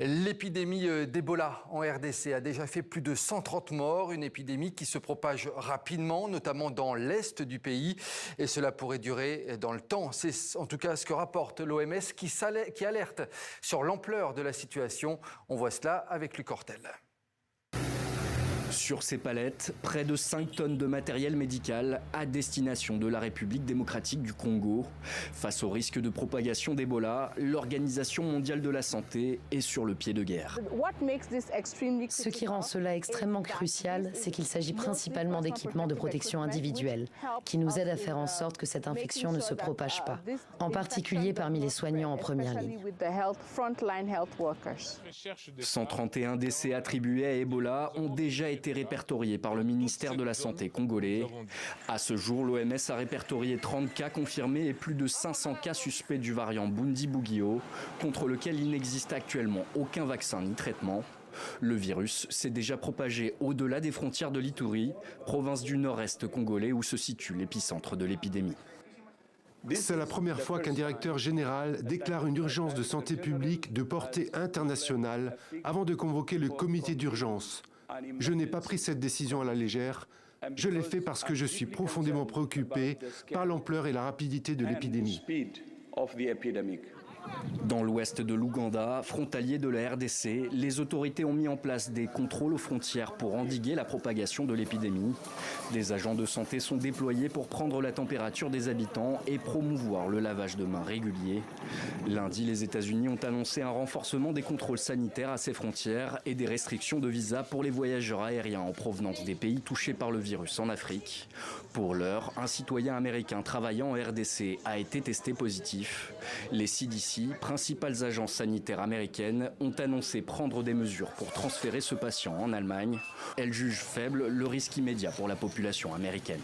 L'épidémie d'Ebola en RDC a déjà fait plus de 130 morts, une épidémie qui se propage rapidement, notamment dans l'est du pays, et cela pourrait durer dans le temps. C'est en tout cas ce que rapporte l'OMS qui alerte sur l'ampleur de la situation. On voit cela avec Luc Hortel. Sur ces palettes, près de 5 tonnes de matériel médical à destination de la République démocratique du Congo. Face au risque de propagation d'Ebola, l'Organisation mondiale de la santé est sur le pied de guerre. Ce qui rend cela extrêmement crucial, c'est qu'il s'agit principalement d'équipements de protection individuelle, qui nous aident à faire en sorte que cette infection ne se propage pas, en particulier parmi les soignants en première ligne. 131 décès attribués à Ebola ont déjà été répertoriés par le ministère de la Santé congolais. À ce jour, l'OMS a répertorié 30 cas confirmés et plus de 500 cas suspects du variant Bundibugyo, contre lequel il n'existe actuellement aucun vaccin ni traitement. Le virus s'est déjà propagé au-delà des frontières de l'Ituri, province du nord-est congolais où se situe l'épicentre de l'épidémie. C'est la première fois qu'un directeur général déclare une urgence de santé publique de portée internationale avant de convoquer le comité d'urgence. Je n'ai pas pris cette décision à la légère. Je l'ai fait parce que je suis profondément préoccupé par l'ampleur et la rapidité de l'épidémie. Dans l'ouest de l'Ouganda, frontalier de la RDC, les autorités ont mis en place des contrôles aux frontières pour endiguer la propagation de l'épidémie. Des agents de santé sont déployés pour prendre la température des habitants et promouvoir le lavage de mains régulier. Lundi, les États-Unis ont annoncé un renforcement des contrôles sanitaires à ces frontières et des restrictions de visa pour les voyageurs aériens en provenance des pays touchés par le virus en Afrique. Pour l'heure, un citoyen américain travaillant en RDC a été testé positif. Les CDC, principales agences sanitaires américaines, ont annoncé prendre des mesures pour transférer ce patient en Allemagne. Elles jugent faible le risque immédiat pour la population américaine.